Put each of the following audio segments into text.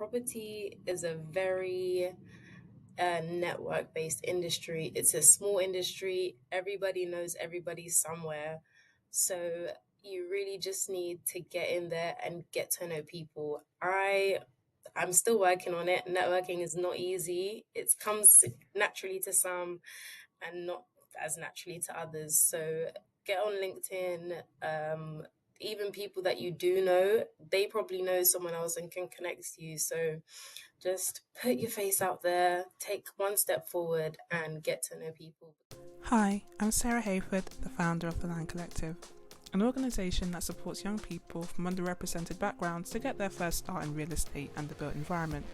property is a very network-based industry. It's a small industry. Everybody knows everybody somewhere. So you really just need to get in there and get to know people. I'm still working on it. Networking is not easy. It comes naturally to some and not as naturally to others. So get on LinkedIn. Even people that you do know, they probably know someone else and can connect you. So just put your face out there, take one step forward, and get to know people. Hi, I'm Sarah Hayford, the founder of The Land Collective, an organisation that supports young people from underrepresented backgrounds to get their first start in real estate and the built environment.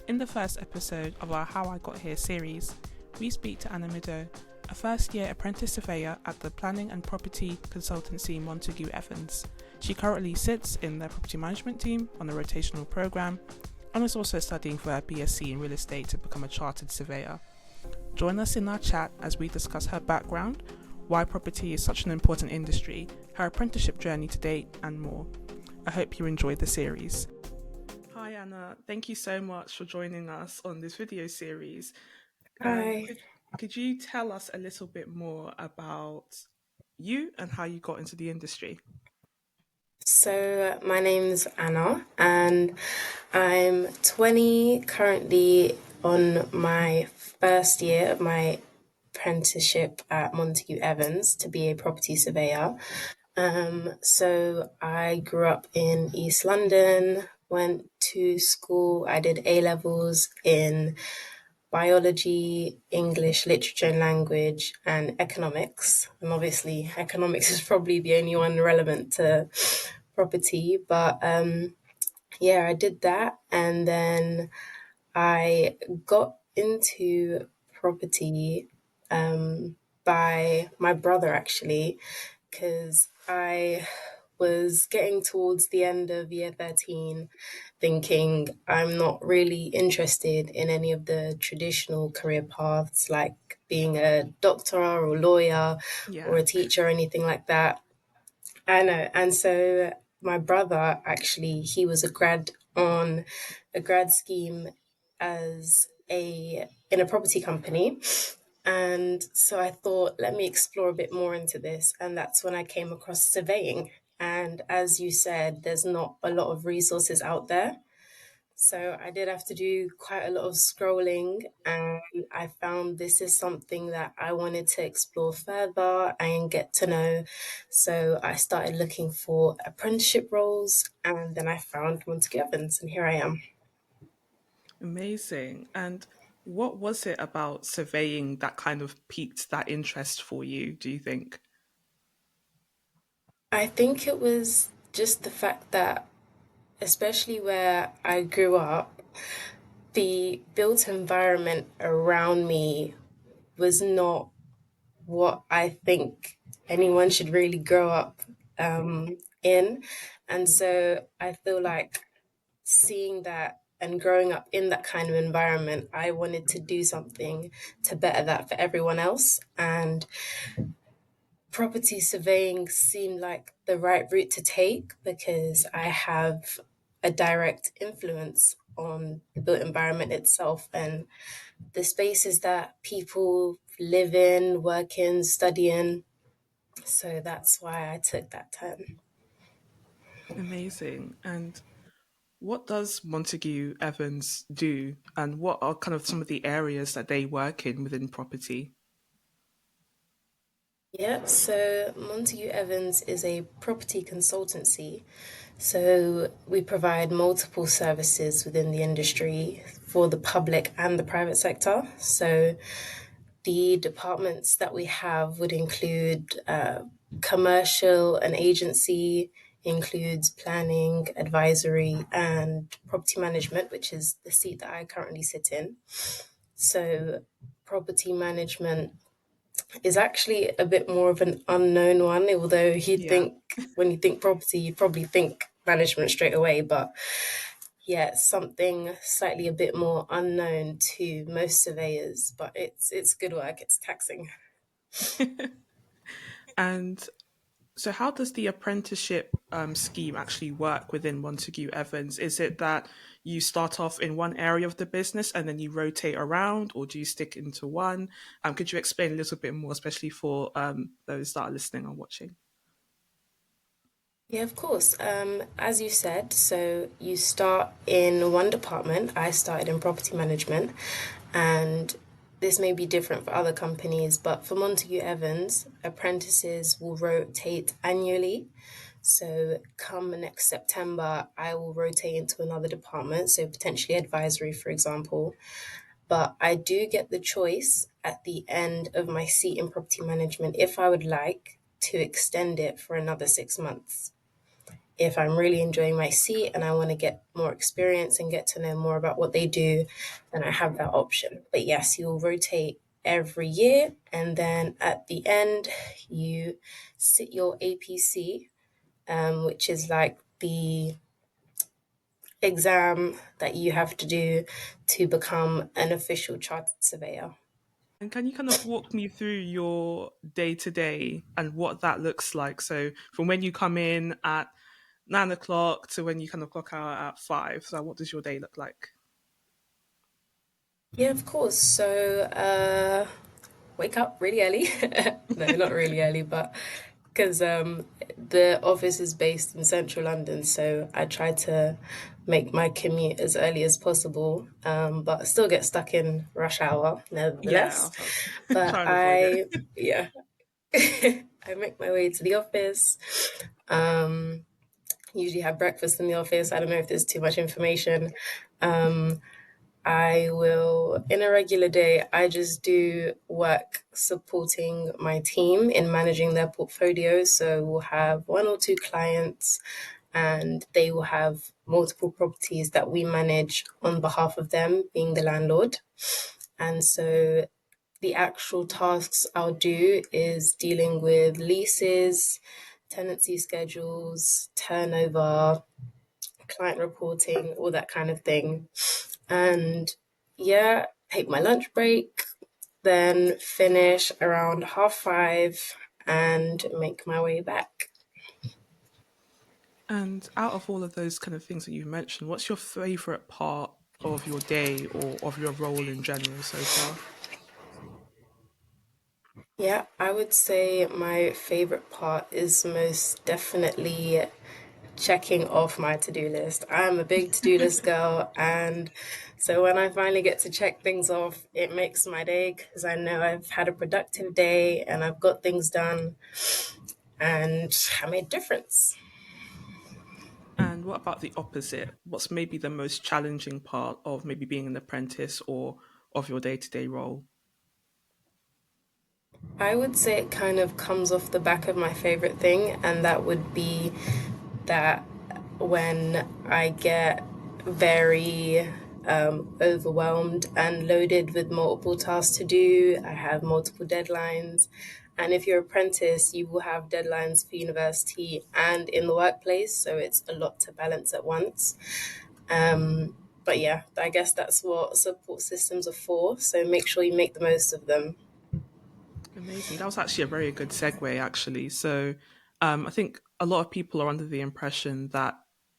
In the first episode of our How I Got Here series, we speak to Anna Mido, a first-year apprentice surveyor at the planning and property consultancy Montagu Evans. She currently sits in their property management team on a rotational programme and is also studying for her BSc in real estate to become a chartered surveyor. Join us in our chat as we discuss her background, why property is such an important industry, her apprenticeship journey to date, and more. I hope you enjoyed the series. Hi Anna, thank you so much for joining us on this video series. Hi. Could you tell us a little bit more about you and how you got into the industry? So, my name's Anna, and I'm 20, currently on my first year of my apprenticeship at Montagu Evans to be a property surveyor. So I grew up in East London, went to school, I did A levels in biology, English, literature and language, and economics. And obviously, economics is probably the only one relevant to property. But yeah, I did that. And then I got into property by my brother, actually, because I was getting towards the end of year 13 thinking I'm not really interested in any of the traditional career paths like being a doctor or lawyer or Yeah, a teacher or anything like that. I know. And so my brother actually, he was a grad on a grad scheme as a in a property company. And so I thought, let me explore a bit more into this. And that's when I came across surveying. And as you said, there's not a lot of resources out there. So I did have to do quite a lot of scrolling, and I found this is something that I wanted to explore further and get to know. So I started looking for apprenticeship roles, and then I found Montagu Evans, and here I am. amazing. And what was it about surveying that kind of piqued that interest for you, do you think? I think it was just the fact that, especially where I grew up, the built environment around me was not what I think anyone should really grow up in. And so I feel like seeing that and growing up in that kind of environment, I wanted to do something to better that for everyone else. And property surveying seemed like the right route to take because I have a direct influence on the built environment itself and the spaces that people live in, work in, study in. So that's why I took that turn. Amazing. And what does Montagu Evans do, and what are kind of some of the areas that they work in within property? Yeah, so Montagu Evans is a property consultancy. So we provide multiple services within the industry for the public and the private sector. So the departments that we have would include commercial and agency, includes planning, advisory, and property management, which is the seat that I currently sit in. So property management is actually a bit more of an unknown one, although you'd Yeah. think when you think property, you'd probably think management straight away. But yeah, it's something slightly a bit more unknown to most surveyors, but it's good work. It's taxing. And So, how does the apprenticeship scheme actually work within Montagu Evans? Is it that you start off in one area of the business and then you rotate around, or do you stick into one? Could you explain a little bit more, especially for those that are listening or watching? Yeah, of course. As you said, so you start in one department. I started in property management, and this may be different for other companies, but for Montagu Evans, apprentices will rotate annually. So, come next September, I will rotate into another department, so potentially advisory, for example. But I do get the choice at the end of my seat in property management if I would like to extend it for another 6 months. If I'm really enjoying my seat and I want to get more experience and get to know more about what they do, then I have that option. But yes, you'll rotate every year, and then at the end, you sit your APC, which is like the exam that you have to do to become an official chartered surveyor. And can you kind of walk me through your day to day and what that looks like? So, from when you come in at 9 o'clock to when you kind of clock out at 5. So, what does your day look like? Yeah, of course. So, wake up really early. No, not really early, but because the office is based in central London, so I try to make my commute as early as possible, but still get stuck in rush hour Yeah, nevertheless. I was But trying to avoid it. yeah, I make my way to the office. Um, Usually have breakfast in the office. I don't know if there's too much information. Um, I will, in a regular day, I just do work supporting my team in managing their portfolios. So we'll have one or two clients and they will have multiple properties that we manage on behalf of them, being the landlord. And so the actual tasks I'll do is dealing with leases, tenancy schedules, turnover, client reporting, all that kind of thing. And yeah, take my lunch break, then finish around 5:30 and make my way back. And out of all of those kind of things that you've mentioned, what's your favorite part of your day or of your role in general so far? Yeah, I would say my favorite part is most definitely checking off my to-do list. I'm a big to-do list girl, and so when I finally get to check things off, it makes my day because I know I've had a productive day and I've got things done and I made a difference. And what about the opposite? What's maybe the most challenging part of maybe being an apprentice or of your day to day role? I would say it kind of comes off the back of my favorite thing, and that would be that when I get very overwhelmed and loaded with multiple tasks to do, I have multiple deadlines. And if you're an apprentice, you will have deadlines for university and in the workplace, so it's a lot to balance at once. But yeah, I guess that's what support systems are for, so make sure you make the most of them. Amazing. That was actually a very good segue, actually. So, I think a lot of people are under the impression that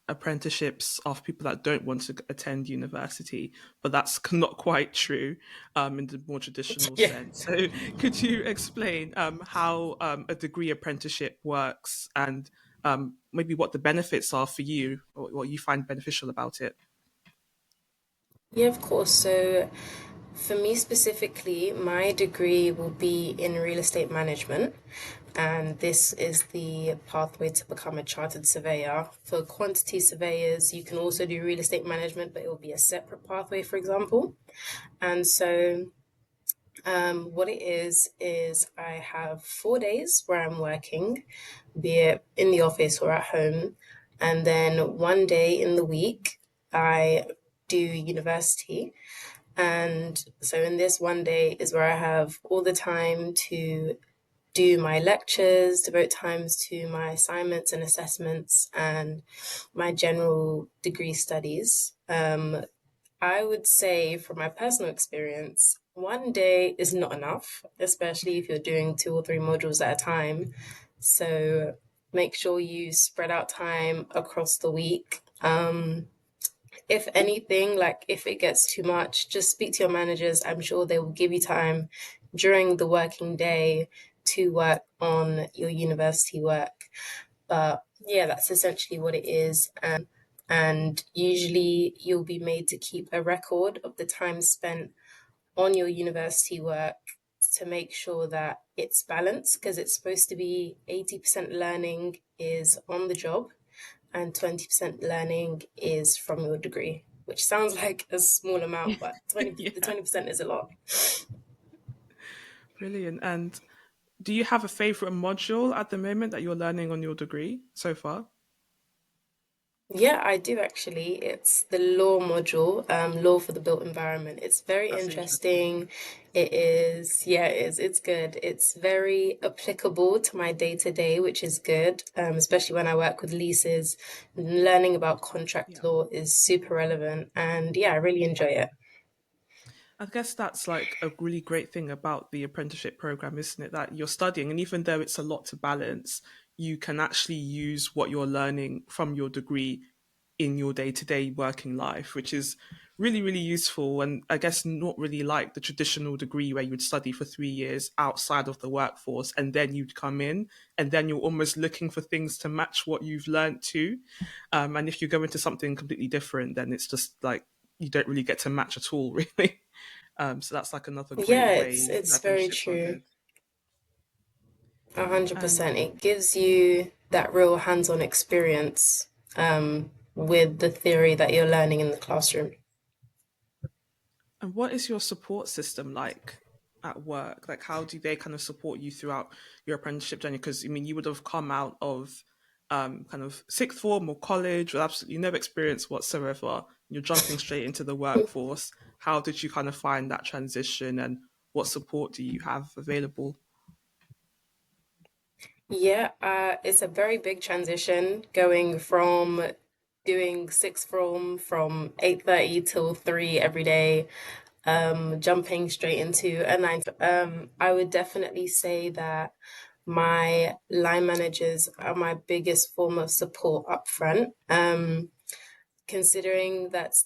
apprenticeships are for people that don't want to attend university, but that's not quite true in the more traditional Yeah. sense. So, could you explain how a degree apprenticeship works and maybe what the benefits are for you or what you find beneficial about it? Yeah, of course. So, for me specifically, my degree will be in real estate management, and this is the pathway to become a chartered surveyor. For quantity surveyors, you can also do real estate management, but it will be a separate pathway, for example. And so, what it is I have 4 days where I'm working, be it in the office or at home, and then one day in the week, I do university. And so in this one day is where I have all the time to do my lectures, devote times to my assignments and assessments and my general degree studies. I would say from my personal experience, one day is not enough, especially if you're doing two or three modules at a time. So make sure you spread out time across the week. If anything, like if it gets too much, just speak to your managers. I'm sure they will give you time during the working day to work on your university work. But yeah, that's essentially what it is. And usually you'll be made to keep a record of the time spent on your university work to make sure that it's balanced, because it's supposed to be 80% learning is on the job and 20% learning is from your degree, which sounds like a small amount, but the Yeah, 20% is a lot. brilliant. And do you have a favorite module at the moment that you're learning on your degree so far? Yeah, I do actually. It's the law module, law for the built environment. It's very That's interesting. interesting. It is, yeah, it is. It's good. It's very applicable to my day to day, which is good, especially when I work with leases. Learning about contract Yeah. law is super relevant, and yeah, I really enjoy it. I guess that's like a really great thing about the apprenticeship program, isn't it? That you're studying, and even though it's a lot to balance, you can actually use what you're learning from your degree in your day to day working life, which is really, really useful. And I guess not really like the traditional degree where you would study for 3 years outside of the workforce and then you'd come in and then you're almost looking for things to match what you've learned to. And if you go into something completely different, then it's just like you don't really get to match at all, really. So that's like another Yeah, great it's way that it's very apprenticeships are true. good. A hundred And percent. It gives you that real hands-on experience with the theory that you're learning in the classroom. And what is your support system like at work? Like, how do they kind of support you throughout your apprenticeship journey? Because I mean, you would have come out of kind of sixth form or college with absolutely no experience whatsoever. You're jumping straight into the workforce. How did you kind of find that transition, and what support do you have available? Yeah, it's a very big transition going from doing sixth form from 8:30 till 3 every day, jumping straight into a nine. I would definitely say that my line managers are my biggest form of support up front. Considering that's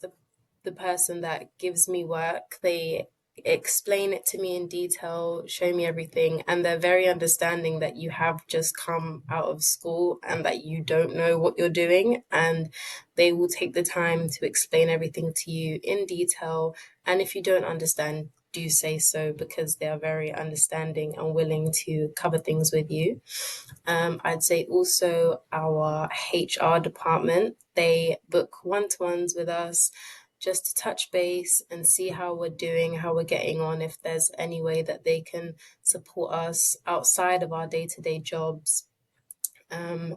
the person that gives me work. They explain it to me in detail, show me everything, and they're very understanding that you have just come out of school and that you don't know what you're doing. And they will take the time to explain everything to you in detail. And if you don't understand, do say so, because they are very understanding and willing to cover things with you. I'd say also our HR department, they book one-to-ones with us just to touch base and see how we're doing, how we're getting on, if there's any way that they can support us outside of our day-to-day jobs. Um,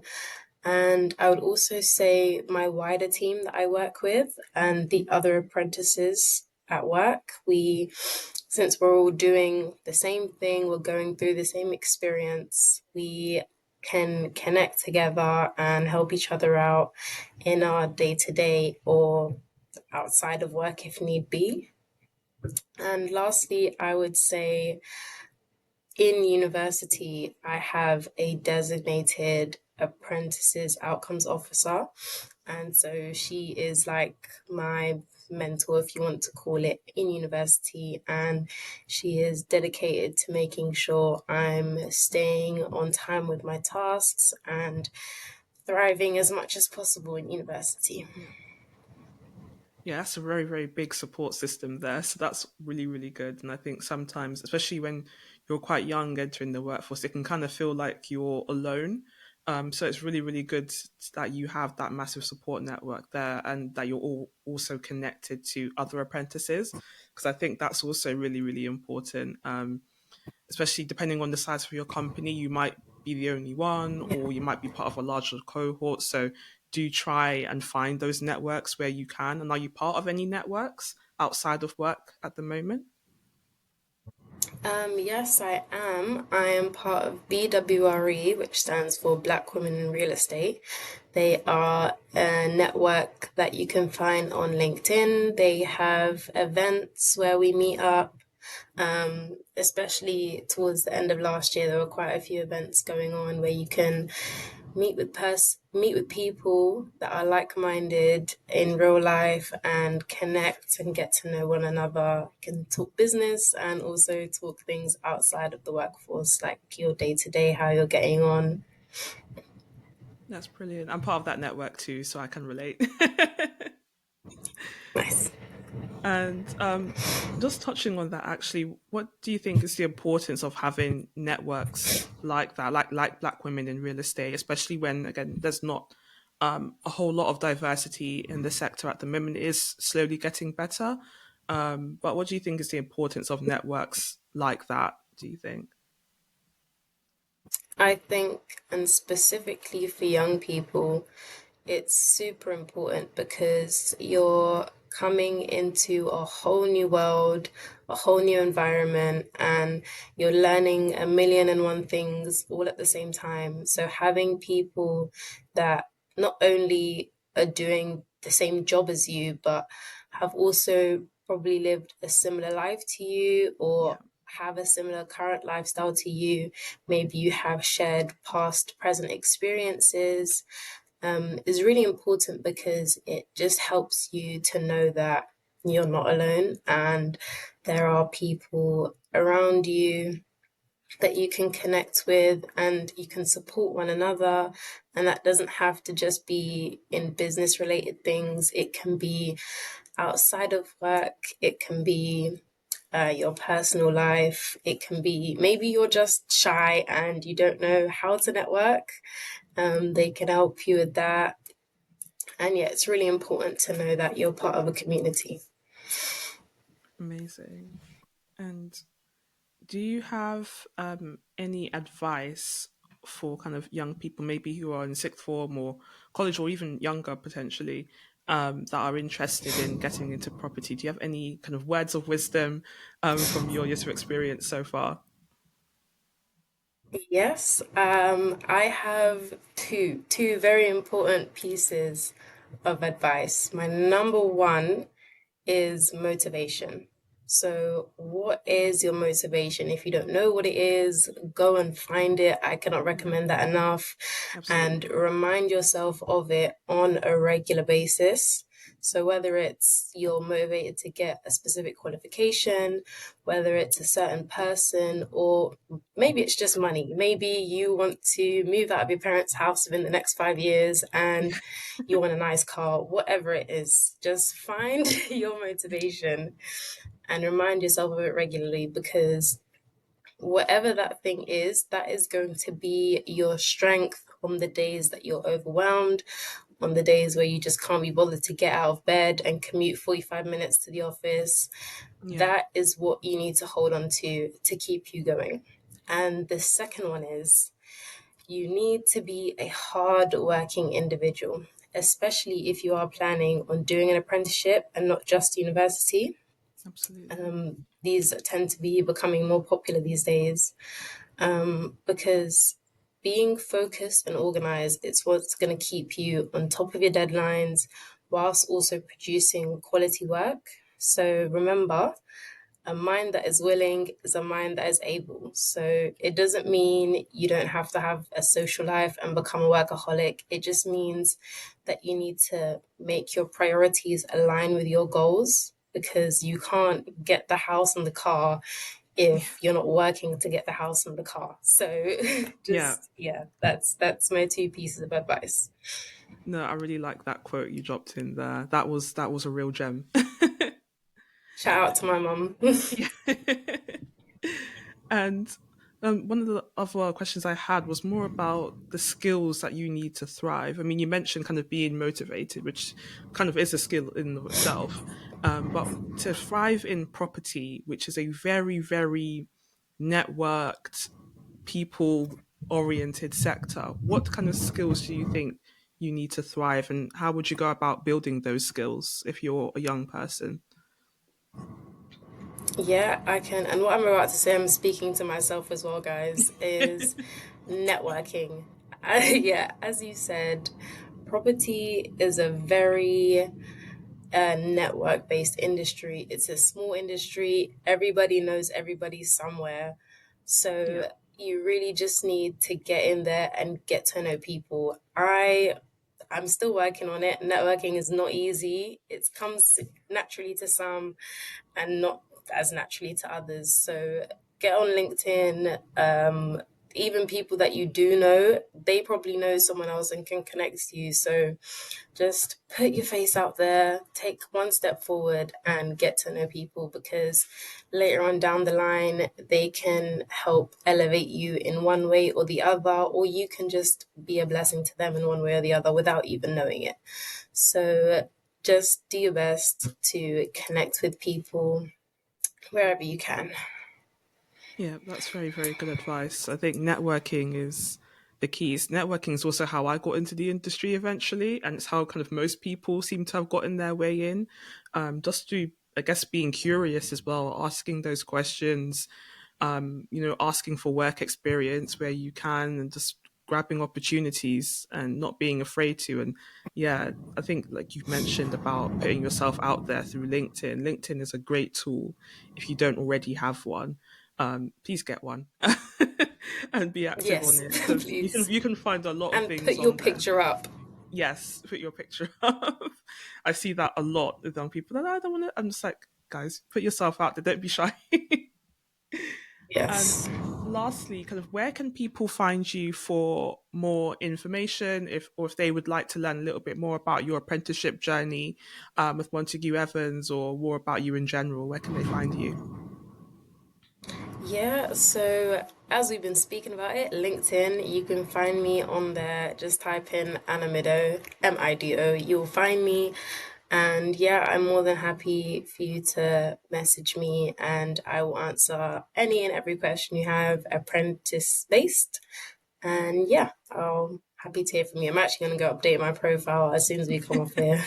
and I would also say my wider team that I work with and the other apprentices at work, since we're all doing the same thing, we're going through the same experience, we can connect together and help each other out in our day to day or outside of work if need be. And lastly, I would say in university, I have a designated apprentices outcomes officer. And so she is like my mentor, if you want to call it, in university. And she is dedicated to making sure I'm staying on time with my tasks and thriving as much as possible in university. Yeah. Yeah, that's a very, very big support system there. So that's really, really good. And I think sometimes, especially when you're quite young entering the workforce, it can kind of feel like you're alone. So it's really, really good that you have that massive support network there and that you're all also connected to other apprentices. Because I think that's also really, really important. Especially depending on the size of your company, you might be the only one or you might be part of a larger cohort. So do try and find those networks where you can. And are you part of any networks outside of work at the moment? Yes, I am. I am part of BWRE, which stands for Black Women in Real Estate. They are a network that you can find on LinkedIn. They have events where we meet up. Especially towards the end of last year, there were quite a few events going on where you can meet with people that are like-minded in real life and connect and get to know one another. You can talk business and also talk things outside of the workforce, like your day-to-day, how you're getting on. That's brilliant. I'm part of that network too, so I can relate. Nice. And just touching on that, actually, what do you think is the importance of having networks like that, like Black women in real estate, especially when again there's not a whole lot of diversity in the sector at the moment? It is slowly getting better, but what do you think is the importance of networks like that? Do you think? I think, and specifically for young people, it's super important because you're coming into a whole new world, a whole new environment, and you're learning a million and one things all at the same time. So having people that not only are doing the same job as you, but have also probably lived a similar life to you Yeah, or have a similar current lifestyle to you. Maybe you have shared past, present experiences, is really important because it just helps you to know that you're not alone and there are people around you that you can connect with and you can support one another. And that doesn't have to just be in business related things, it can be outside of work, it can be your personal life, it can be maybe you're just shy and you don't know how to network. They can help you with that. And yeah, it's really important to know that you're part of a community. amazing. And do you have any advice for kind of young people, maybe who are in sixth form or college or even younger potentially, that are interested in getting into property? Do you have any kind of words of wisdom from your years of experience so far? Yes, I have two very important pieces of advice. My number one is motivation. So, what is your motivation? If you don't know what it is, go and find it. I cannot Yeah, recommend that enough. And absolutely. remind yourself of it on a regular basis. So, whether it's you're motivated to get a specific qualification, whether it's a certain person, or maybe it's just money. Maybe you want to move out of your parents' house within the next 5 years Yeah, and you want a nice car, whatever it is, just find your motivation and remind yourself of it regularly because whatever that thing is, that is going to be your strength on the days that you're overwhelmed, on the days where you just can't be bothered to get out of bed and commute 45 minutes to the office. yeah, That is what you need to hold on to keep you going. And the second one is you need to be a hard working individual, especially if you are planning on doing an apprenticeship and not just university. absolutely. These tend to be becoming more popular these days because being focused and organized, it's what's going to keep you on top of your deadlines whilst also producing quality work. So remember, a mind that is willing is a mind that is able. So it doesn't mean you don't have to have a social life and become a workaholic. It just means that you need to make your priorities align with your goals because you can't get the house and the car Yeah, if you're not working to get the house and the car. So yeah. just yeah, that's my two pieces of advice. No, I really like that quote you dropped in there. That was a real gem. Shout out to my mum. Yeah. And one of the other questions I had was more about the skills that you need to thrive. I mean, you mentioned kind of being motivated, which kind of is a skill in and of itself. But to thrive in property, which is a very, very networked, people oriented sector, what kind of skills do you think you need to thrive? And how would you go about building those skills if you're a young person? Yeah, I can. And what I'm about to say, I'm speaking to myself as well, guys, is networking. Yeah, as you said, property is a very network based industry. It's a small industry. Everybody knows everybody somewhere. Yeah, So you really just need to get in there and get to know people. I'm still working on it. Networking is not easy. It comes naturally to some and not as naturally to others. So get on LinkedIn. Even people that you do know, they probably know someone else and can connect you. So just put your face out there, take one step forward, and get to know people, because later on down the line, they can help elevate you in one way or the other, or you can just be a blessing to them in one way or the other without even knowing it. So just do your best to connect with people wherever you can. Yeah, that's very, very good advice. I think networking is the keys. Networking is also how I got into the industry eventually, and it's how kind of most people seem to have gotten their way in. Just through, I guess, being curious as well, asking those questions, asking for work experience where you can, and just grabbing opportunities and not being afraid to. And yeah, I think like you've mentioned about putting yourself out there through LinkedIn. LinkedIn is a great tool if you don't already have one. Please get one and be active on Yes, it, because you can please. you can find a lot of And things put your on there. picture up. Yes, put your picture up. I see that a lot with young people. And I don't want to. I'm just like, guys, put yourself out there. Don't be shy. And Yes. lastly, kind of where can people find you for more information, if they would like to learn a little bit more about your apprenticeship journey with Montagu Evans, or more about you in general? Where can they find you? Yeah, so as we've been speaking about it, LinkedIn, you can find me on there. Just type in Anna Mido, Mido. You'll find me. And yeah, I'm more than happy for you to message me, and I will answer any and every question you have, apprentice based. And yeah, I'll happy to hear from you. I'm actually going to go update my profile as soon as we come off here.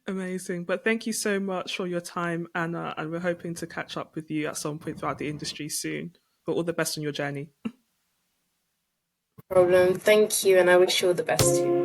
Amazing. But thank you so much for your time, Anna, and we're hoping to catch up with you at some point throughout the industry soon. But all the best on your journey. Problem. Thank you, and I wish you all the best too.